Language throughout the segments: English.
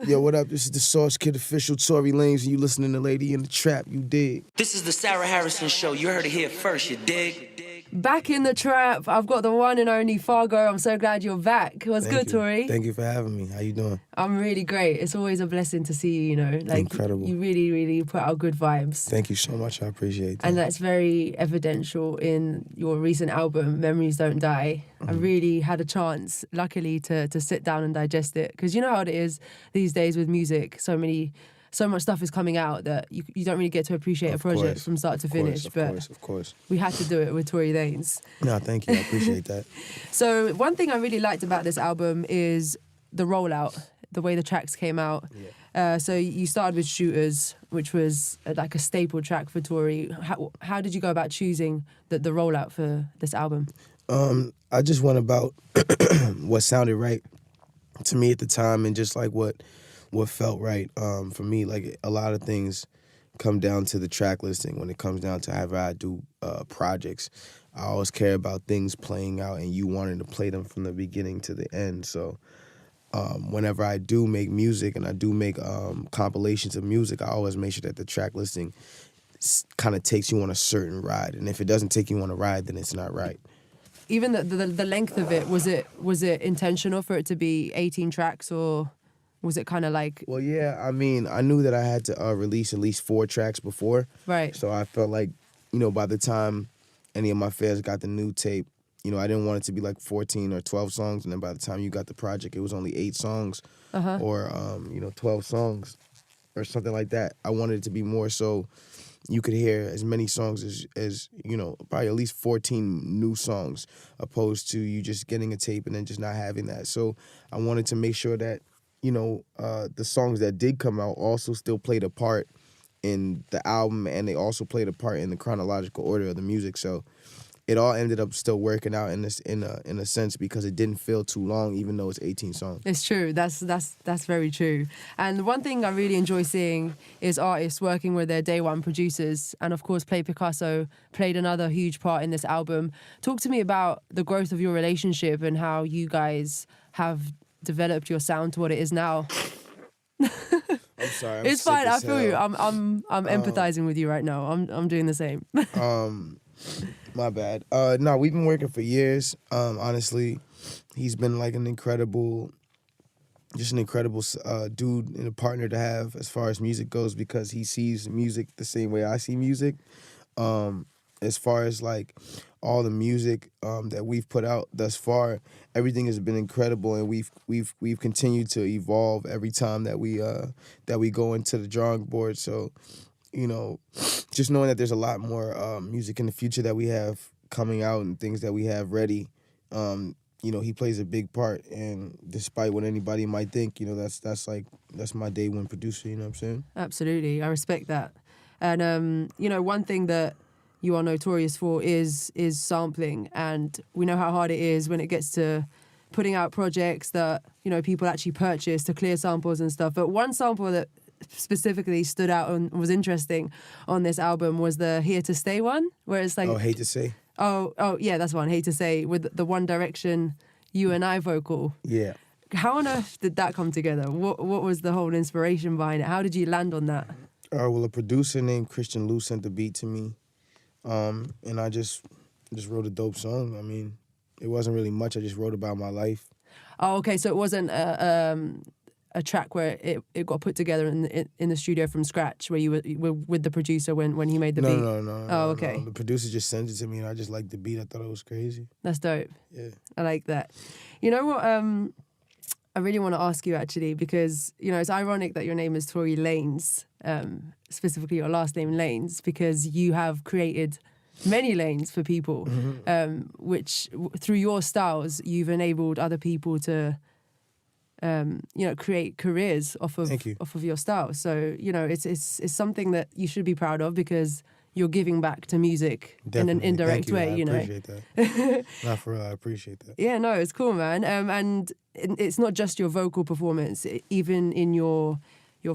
Yo, what up? This is the Sauce Kid official, Tory Lanez, and you listening to Lady in the Trap, you dig? This is the Sarah Harrison Show. You heard it here first, you dig? Back in the trap. I've got the one and only Fargo. I'm so glad you're back. What's good, Tory? Thank you for having me. How you doing? I'm really great. It's always a blessing to see you, you know. Like, incredible. You really, really put out good vibes. Thank you so much. I appreciate that. And that's very evidential in your recent album, Memories Don't Die. I really had a chance, luckily, to sit down and digest it. Because you know how it is these days with music. So much stuff is coming out that you don't really get to appreciate a project from start to finish. Of course. We had to do it with Tory Lanez. No, thank you. I appreciate that. So one thing I really liked about this album is the rollout, the way the tracks came out. Yeah. So you started with Shooters, which was like a staple track for Tory. How did you go about choosing the rollout for this album? I just went about what sounded right to me at the time and just like what felt right for me. Like a lot of things come down to the track listing when it comes down to however I do projects. I always care about things playing out and you wanting to play them from the beginning to the end. So whenever I do make music and I do make compilations of music, I always make sure that the track listing kind of takes you on a certain ride. And if it doesn't take you on a ride, then it's not right. Even the length of it, was it intentional for it to be 18 tracks, or was it kind of like... Well, yeah, I mean, I knew that I had to release at least 4 tracks before. Right. So I felt like, you know, by the time any of my fans got the new tape, you know, I didn't want it to be like 14 or 12 songs. And then by the time you got the project, it was only 8 songs or, 12 songs or something like that. I wanted it to be more so you could hear as many songs as you know, probably at least 14 new songs, opposed to you just getting a tape and then just not having that. So I wanted to make sure that, you know, the songs that did come out also still played a part in the album, and they also played a part in the chronological order of the music. So it all ended up still working out in a sense because it didn't feel too long, even though it's 18 songs. It's true. That's very true. And one thing I really enjoy seeing is artists working with their day one producers. And of course, Play Picasso played another huge part in this album. Talk to me about the growth of your relationship and how you guys have developed your sound to what it is now. I'm sorry. It's fine. I feel you. I'm empathizing with you right now. I'm doing the same. My bad. No, we've been working for years. Honestly, he's been like an incredible dude and a partner to have as far as music goes, because he sees music the same way I see music. As far as like all the music that we've put out thus far, everything has been incredible, and we've continued to evolve every time that we go into the drawing board. So, you know, just knowing that there's a lot more music in the future that we have coming out and things that we have ready, you know, he plays a big part. And despite what anybody might think, you know, that's my day one producer, you know what I'm saying? Absolutely. I respect that. And, you know, one thing that you are notorious for is sampling. And we know how hard it is when it gets to putting out projects that, you know, people actually purchase to clear samples and stuff. But one sample that specifically stood out and was interesting on this album was the Here to Stay one, where it's like... Oh, Hate to Say? Oh, yeah, that's one, Hate to Say, with the One Direction You and I vocal. Yeah. How on earth did that come together? What was the whole inspiration behind it? How did you land on that? Well, a producer named Christian Lou sent the beat to me, and I just wrote a dope song. I mean, it wasn't really much. I just wrote about my life. Oh, okay, so it wasn't a track where it got put together in the studio from scratch, where you were with the producer when he made the beat? No. Oh, okay. No. The producer just sent it to me, and I just liked the beat. I thought it was crazy. That's dope. Yeah. I like that. You know what? I really want to ask you, actually, because, you know, it's ironic that your name is Tory Lanez, specifically your last name Lanez, because you have created many lanes for people, which through your styles, you've enabled other people to, you know, create careers off of your style. So, you know, it's something that you should be proud of, because you're giving back to music in an indirect way, you know. I appreciate that. Not for real, I appreciate that. Yeah, no, it's cool, man. And it's not just your vocal performance, even in your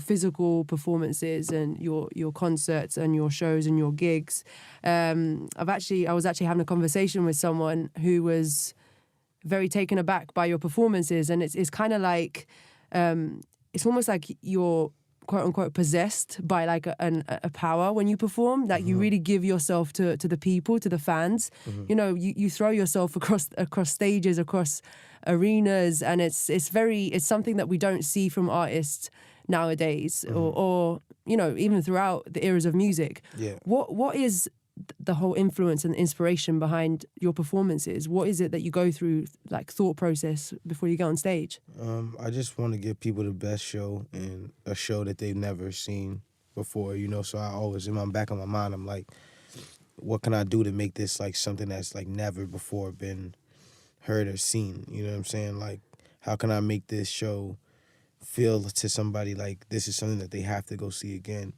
physical performances and your concerts and your shows and your gigs. I was actually having a conversation with someone who was very taken aback by your performances, and it's kind of like it's almost like you're quote unquote possessed by like a power when you perform, that you really give yourself to the people, to the fans. You know, you throw yourself across stages, across arenas, and it's something that we don't see from artists nowadays, or you know, even throughout the eras of music. Yeah. What is the whole influence and inspiration behind your performances? What is it that you go through, like, thought process before you go on stage? I just want to give people the best show, and a show that they've never seen before, you know. So I always, in my back of my mind, I'm like, what can I do to make this like something that's like never before been heard or seen? You know what I'm saying? Like, how can I make this show feel to somebody like this is something that they have to go see again?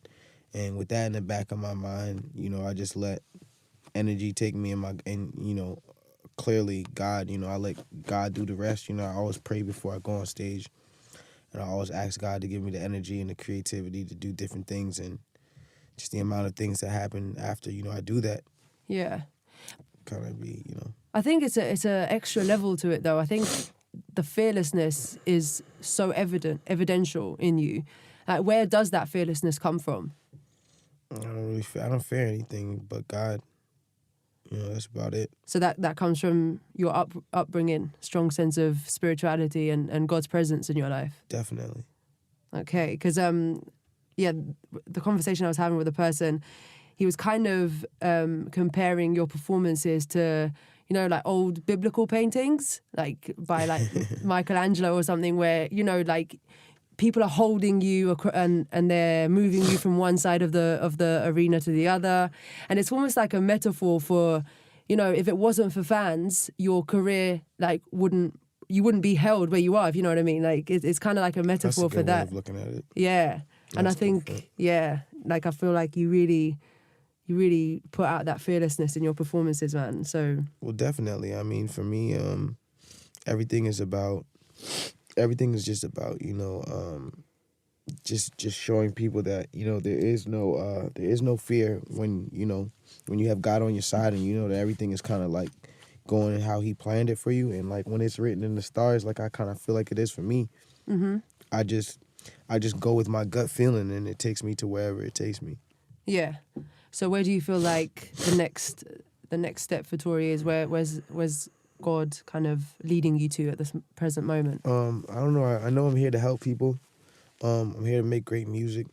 And with that in the back of my mind, you know, I just let energy take me and you know, clearly God, you know, I let God do the rest. You know, I always pray before I go on stage, and I always ask God to give me the energy and the creativity to do different things, and just the amount of things that happen after, you know, I do that. Yeah. Kind of be, you know. I think it's a extra level to it, though. I think the fearlessness is so evidential in you. Like, where does that fearlessness come from? I don't fear anything but God. You know, that's about it. So that comes from your upbringing, strong sense of spirituality and God's presence in your life. Definitely. Okay, because yeah, the conversation I was having with a person, he was kind of comparing your performances to, you know, like old biblical paintings, like by like Michelangelo or something, where, you know, like people are holding you and they're moving you from one side of the arena to the other. And it's almost like a metaphor for, you know, if it wasn't for fans, your career like you wouldn't be held where you are, if you know what I mean. Like it's kind of like a metaphor That's a good for that. way of looking at it. Yeah. And I That's think, different. yeah, like I feel like you really put out that fearlessness in your performances, man. So Well, definitely. I mean, for me, everything is just about, you know, just showing people that, you know, there is no fear when, you know, when you have God on your side, and you know that everything is kind of like going how he planned it for you. And like when it's written in the stars, like I kind of feel like it is for me. I just go with my gut feeling, and it takes me to wherever it takes me. yeah. So where do you feel like the next step for Tory is? Where's God kind of leading you to at this present moment? I don't know. I know I'm here to help people. I'm here to make great music.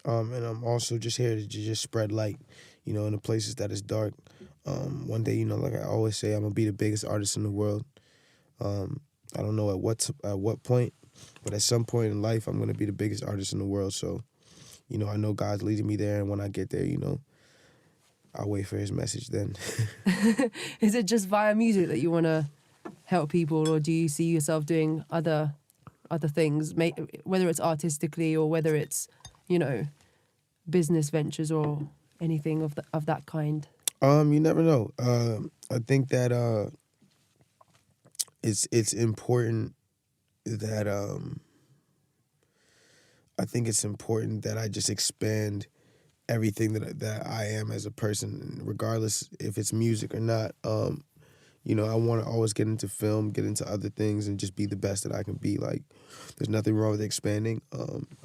And I'm also just here to just spread light, you know, in the places that is dark. One day, you know, like I always say, I'm gonna be the biggest artist in the world. I don't know at what point, but at some point in life, I'm gonna be the biggest artist in the world. So, you know, I know God's leading me there, and when I get there, you know, I'll wait for his message then. Is it just via music that you want to help people, or do you see yourself doing other things, whether it's artistically or whether it's, you know, business ventures or anything of that kind? You never know. I think that it's important that I just expand everything that I am as a person, regardless if it's music or not. You know, I want to always get into film, get into other things, and just be the best that I can be. Like, there's nothing wrong with expanding.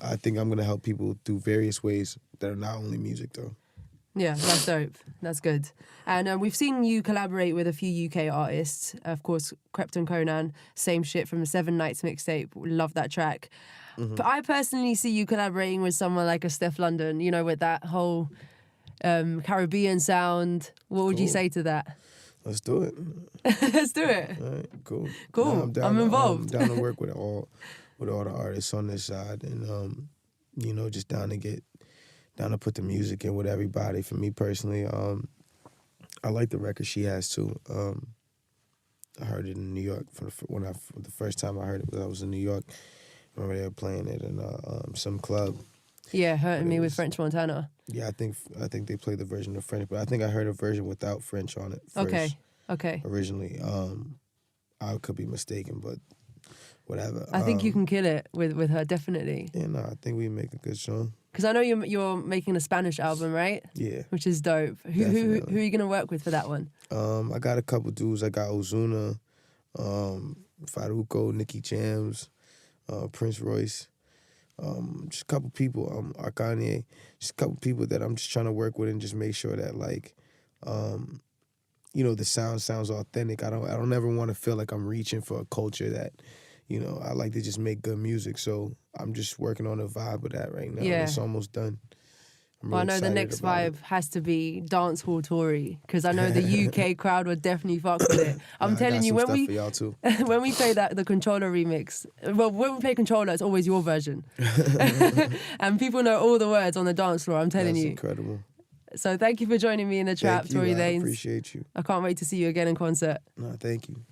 I think I'm gonna help people through various ways that are not only music, though. Yeah, that's dope. That's good. And we've seen you collaborate with a few UK artists. Of course, Krypton Conan, Same Shit from the 7 Nights mixtape. Love that track. But I personally see you collaborating with someone like a Steph London, you know, with that whole Caribbean sound. What would you Cool. say to that? Let's do it. Let's do it. All right, cool. Cool. No, I'm involved. down to work with all the artists on this side, and you know, just down to put the music in with everybody. For me personally, I like the record she has too. I heard it in New York the first time I heard it. I was in New York. I remember they were playing it in some club. Yeah, Hurting Me with French Montana. Yeah, I think they played the version of French, but I think I heard a version without French on it first. Okay. Originally, I could be mistaken, but whatever. I think you can kill it with her, definitely. Yeah, no, I think we make a good song. Because I know you're making a Spanish album, right? Yeah. Which is dope. Who are you gonna work with for that one? I got a couple dudes. I got Ozuna, Faruko, Nicky Jams, Prince Royce. just a couple people, Kanye, just a couple people that I'm just trying to work with and just make sure that like, the sound sounds authentic. I don't ever want to feel like I'm reaching for a culture that, I like to just make good music. So I'm just working on a vibe of that right now. Yeah. And it's almost done. Well, I know the next vibe has to be dancehall Tory, because I know the UK crowd would definitely fuck with it. I'm telling you, when we for y'all too. when we play the Controller remix, well, when we play Controller, it's always your version, and people know all the words on the dance floor. I'm telling you, Incredible. So thank you for joining me in the trap, Thank you. Tory I Lanez. appreciate you. I can't wait to see you again in concert. No, thank you.